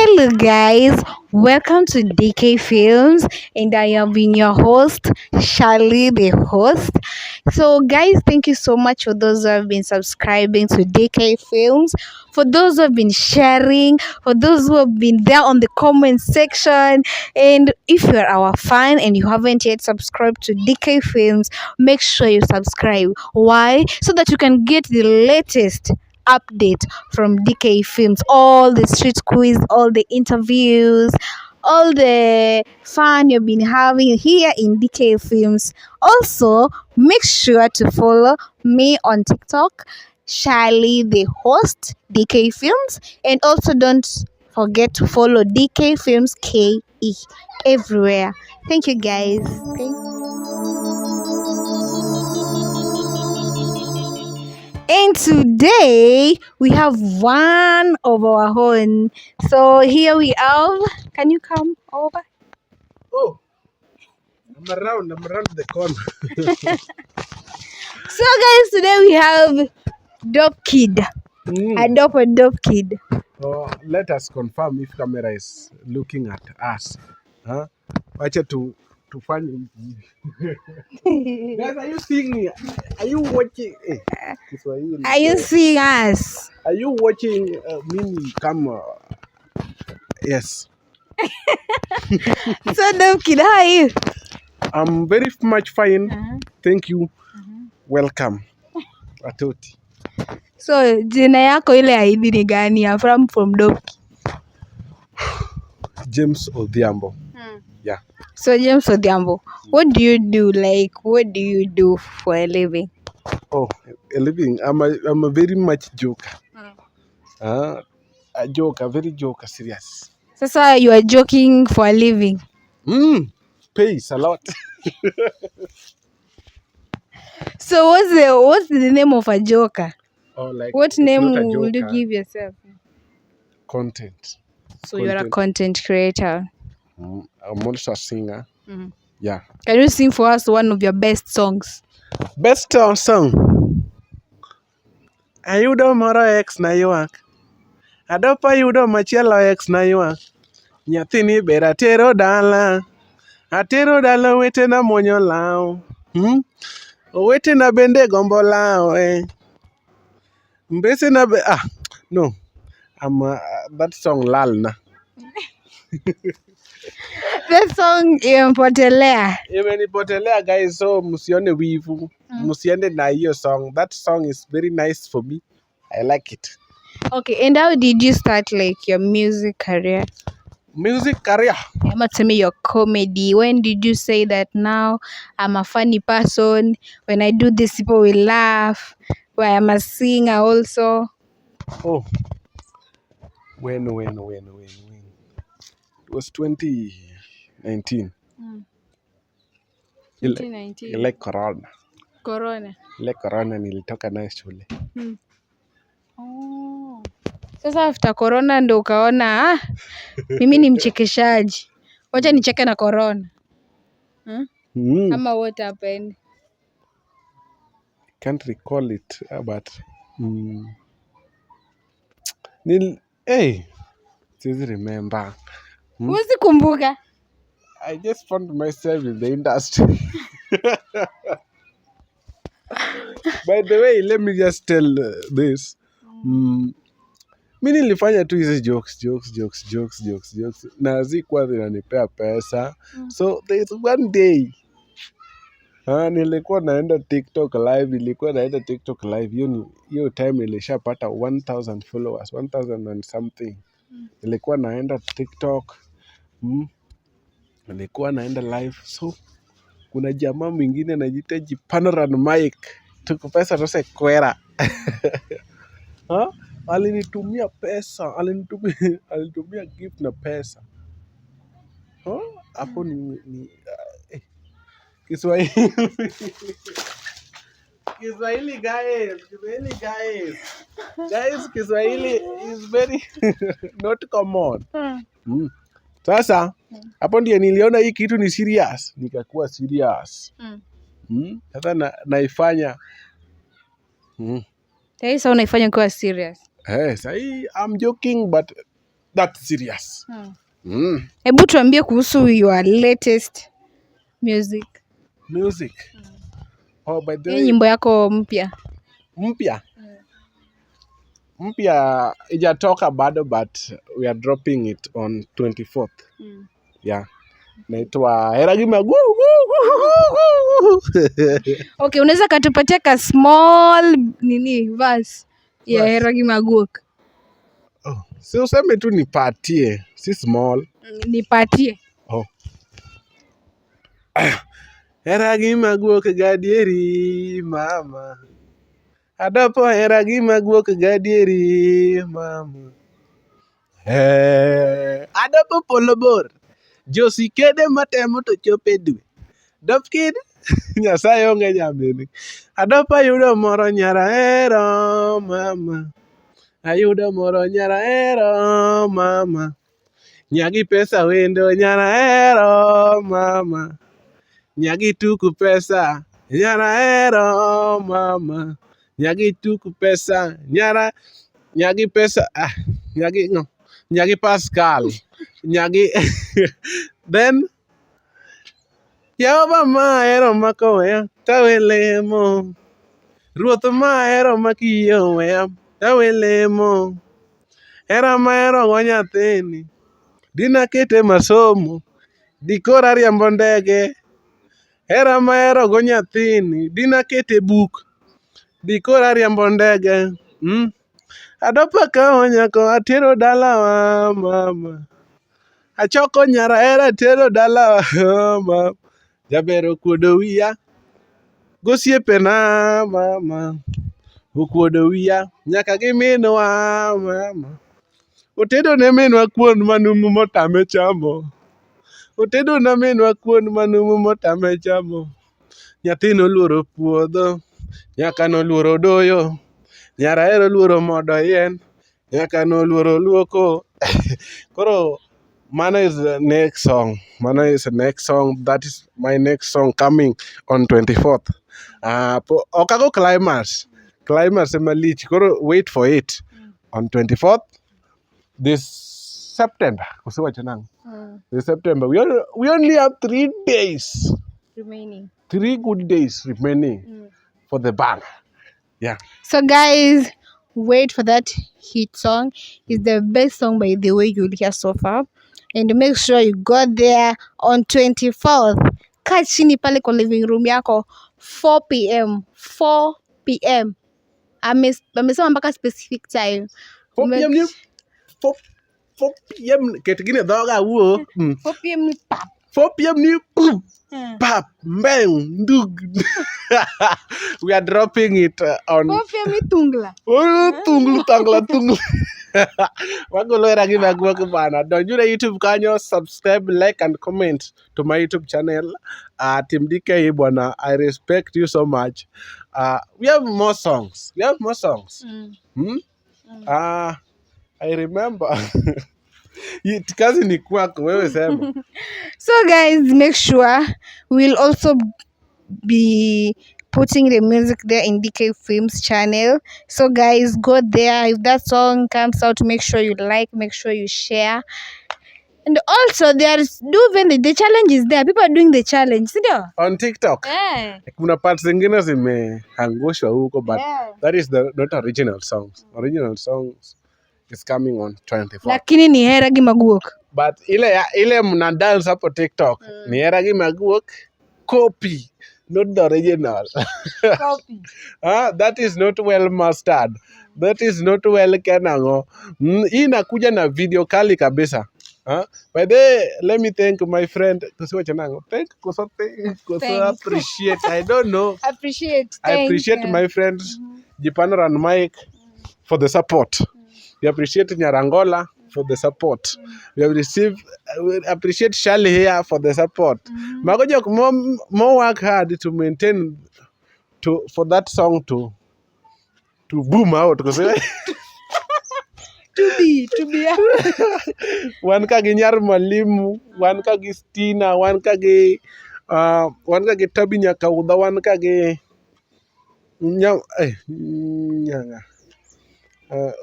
Hello guys, welcome to DK Films and I have been your host, Charlie the host. So guys, thank you so much for those who have been subscribing to DK Films, for those who have been sharing, for those who have been there on the comment section. And if you're our fan and you haven't yet subscribed to DK Films, make sure you subscribe. Why? So that you can get the latest update from DK Films, all the street quiz, all the interviews, all the fun you've been having here in DK Films. Also, make sure to follow me on TikTok, Charlie the host, DK Films, and also don't forget to follow DK Films KE everywhere. Thank you guys. And today we have one of our own. So here we have. Can you come over? Oh, I'm around the corner. So guys, today we have Dope Kid. A dope kid. Oh, let us confirm if camera is looking at us. Huh? Wacha to find. Guys, are you seeing me? Are you watching? Are you seeing us? Are you watching me come? Yes. So Dope Kid, how are you? I'm very much fine. Thank you. Welcome. Atoti. So jina yako ile ID ni gani? I'm from Dope Kid. James Odhiambo. Yeah. So James Odhiambo, what do you do? Like, what do you do for a living? Oh, a living. I'm a very much joker. A joker, very joker, serious. Sasa you are joking for a living. Pays a lot. So what's the name of a joker? Oh, like What name not would you give yourself? Content. So you're a content creator. I'm also a singer. Yeah. Can you sing for us one of your best songs? Best song. Ayudo moro ex na ywak. Adopa ayudo machielo ex na ywak. Nyathini ber atero dala. Atero dala wetena muonyo law. Owetena bende gombo lawe. Mbesena be no. That song lal na. The song Impotelea. Imenipotelea guys, so msione wivu. Msiende na hiyo song. That song is very nice for me. I like it. Okay, and how did you start like your music career? Music career. Tell me your comedy. When did you say that now I'm a funny person? When I do this, people will laugh. Why I'm a singer also. Oh. When? It was 2019. 2019. Ile corona. Ile corona nilitoka nayo shule. Oh. Sasa after corona ndo ukaona mimi ni mchekeshaji. Wacha nicheke na corona. Ama what happened? Can't recall it, but siwezi remember. Huwezi kumbuka? I just found myself in the industry. By the way, let me just tell this. Mimi nilifanya tu hizi jokes na zikuwa zinanipea pesa. So there's one day nilikuwa naenda TikTok live. Hiyo time nilishapata 1000 followers, 1000 and something. Nilikuwa naenda TikTok. Nilikuwa naenda live. So kuna jamaa mwingine anajiita Panoran Mike. Tuko pesa tose kwera. Alinitumia pesa, alinitumia gift na pesa. Hapo ni Kiswahili. Kiswahili guys. Guys, Kiswahili is very not common. Sasa hapo ndio niliona hii kitu ni serious, nikakuwa serious. Sasa naifanya. Sasa unaifanya kuwa serious. Sasa I'm joking but that serious. Hebu tuambie kuhusu your latest music. Music. Oh, by the Hii way, nyimbo yako mpya. mpya ijatoka bado, but we are dropping it on 24th. Yeah. Naitwa Heragima. Okay, unaweza katupatia ka small verse ya Heragima Guok? Oh, si useme tu nipatie, si small. Nipatie. Oh. Heragima Guok gadieri mama. Adopo Heragima Guok gadieri mama. Adopo polo bor. Josi kede matemo to chope dwe. Dop kid Nyasaye onge nyamini. Adopo ayudo moro nyara hero mama. Ayudo moro nyara hero mama. Nyagi pesa wendo nyara hero mama. Nyagi tuku pesa nyara hero mama. Nyagi tuku pesa nyagi pesa nyagi Pascal. Nyagi then Yehova mahero makoweya tawelemo. Ruoth mahero makiyoweya tawelemo. Hera mahero go nyathini dina kete masomo dikora riembo ndege. Hera mahero go nyathini dina kete buk dikora riembo ndege. Adopa kao nyako atero dalawa mama. Achoko nyara hera atero dalawa mama. Jaber okuodo wiya gosiepena mama. Okuodo wiya nyaka gi minwa mama. Otedo ne minwa kuon manumu motame chamo. Otedo ne minwa kuon manumu motame chamo. Nyathi noluoro puodho nyaka noluoro doyo. Nyara hera oluoro modo yien nyaka noluoro luoko. Koro mano is the next song. That is my next song coming on 24th. Okago climax. Climax malich. Koro wait for it on 24th this September. This September. We only have 3 days Remaining. 3 good days remaining for the band. Yeah. So guys, wait for that hit song. It's the best song by the way you'll hear so far. And make sure you go there on 24th. Kaa chini pale kwa living room yako 4 p.m. 4 p.m. Amesema mpaka specific time. 4 p.m. ni 4 p.m. ketigine dhoga wuo. 4 p.m. ni pap. 4 p.m. ni pap mbeng ndug. We are dropping it on 4 p.m. ni tungla. Tunglu. Wagolo Heragima Guok bana. Don't you YouTube kanyo, subscribe, like and comment to my YouTube channel. Team DK bwana, I respect you so much. We have more songs. I remember. Kazi ni kwako wewe sema. So guys, make sure we'll also be putting the music there in DK Films channel. So guys, go there. If that song comes out, make sure you like, make sure you share. And also there's the challenge is there. People are doing the challenge, sindio? On TikTok. Yeah. Kuna parts zingine zimeangushwa huko, but that is not original songs. Original songs is coming on 24th. Lakini ni Heragima Guok. But ile mna dance hapo TikTok ni Heragima Guok copy, not the original. Copy. That is not well mastered. That is not well kenango. Hii inakuja na video kali kabisa. By the way, let me thank my friend Kusiwa Chanango. Thank appreciate. I don't know. I appreciate my friends Jipanor and Mike for the support. We appreciate Nyarangola for the support. We appreciate Shali here for the support. Magojok more work hard to maintain for that song to boom out. To be Wan ka gi nyar Mwalimu, wan ka gi Stina, wan ka gi Tabi Nyakaudha, wan ka gi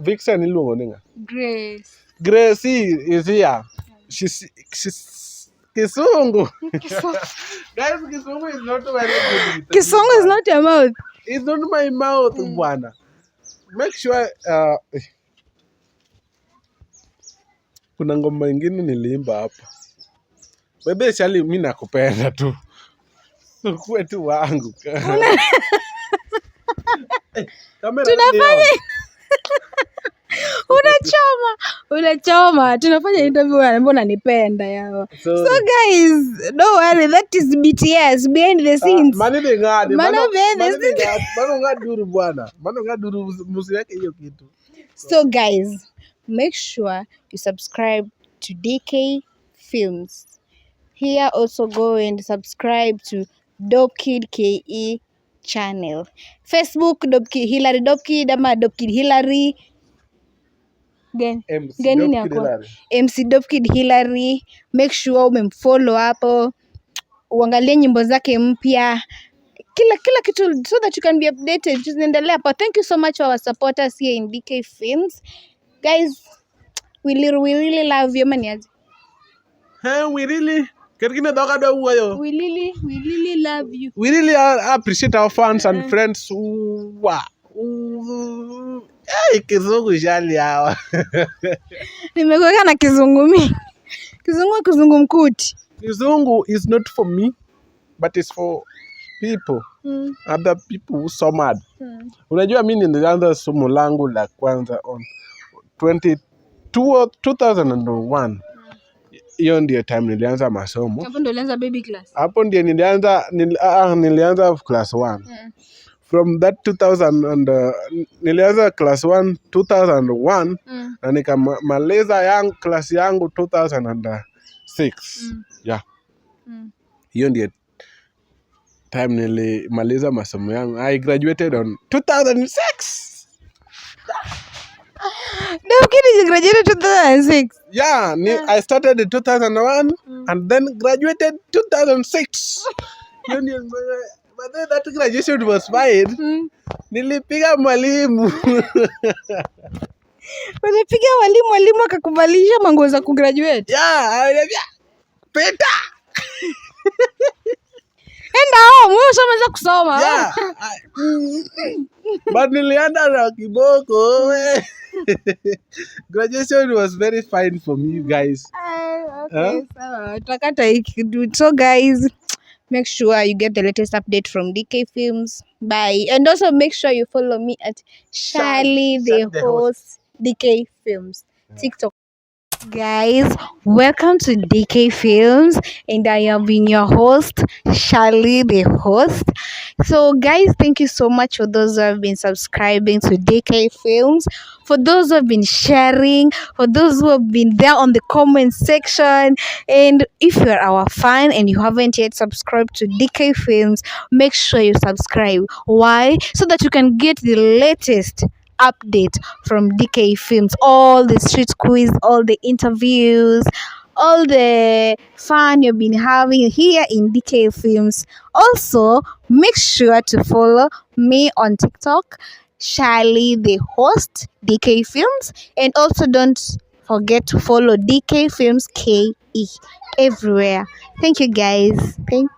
Vixen iluongo ni nga? Grace. Gracie is here. She's Kisungu. Guys, Kisungu is not very good. Kisungu is not your mouth. It's not my mouth, bwana. Make sure kuna ngoma ingine niliimba hapa. Bebe Shali, mimi nakupenda tu. Ukuwe tu wangu. Tunafanya unachoma tunafanya interview anaambia unanipenda yao. So guys, don't worry, that is BTS behind the scenes. Mano behind the scenes. Mano ngaduru bwana. Mano ngaduru musiweke hiyo kitu. So guys, make sure you subscribe to DK Films. Here also go and subscribe to Dope Kid KE channel. Facebook Dope Kid Hillary, Dope Kid ama Dope Kid Hillary. Gani ni yako? MC Dope Kid Hillary. Make sure umemfollow hapo. Uangalie nyimbo zake mpya. Kila kitu so that you can be updated. Tunaendelea hapo. Thank you so much for our supporters here in DK Films. Guys, we really love you, maniazi. We really We really love you. We really appreciate our fans and friends. Hey, Kizungu Shali hawa. Nimekuweka na kizungumi. Kizungu mkuti. Kizungu is not for me, but it's for people. Other people who so mad. Unajua mimi nilianza somo langu la kwanza on 2001. Hiyo ndio time nilianza masomo. Hapo ndio nilianza baby class. Hapo ndio nilianza class 1. From that 2000 and nilianza class 1 2001 na nikamaliza class yangu 2006. Yeah. Hiyo ndio time nilimaliza masomo yangu. I graduated on 2006. Dope Kid graduated 2006. Yeah, I started in 2001 and then graduated 2006. But then that graduation was fine. Nilipiga mwalimu. Ulipiga mwalimu akakubalisha manguo za kugraduate? Yeah, peta. Enda wewe ushaanza kusoma. Yeah. But nilienda na kiboko. Graduation was very fine for me, guys. Okay, so guys, make sure you get the latest update from DK Films. Bye. And also make sure you follow me at Charlie the host DK Films TikTok. Guys, welcome to DK Films, and I have been your host, Charlie the host. So guys, thank you so much for those who have been subscribing to DK Films, for those who have been sharing, for those who have been there on the comment section. And if you're our fan and you haven't yet subscribed to DK Films, make sure you subscribe. Why? So that you can get the latest update from DK Films, all the street quiz, all the interviews, all the fun you've been having here in DK Films. Also, make sure to follow me on TikTok, Charlie the host, DK Films, and also don't forget to follow DK Films KE everywhere. Thank you guys. Thank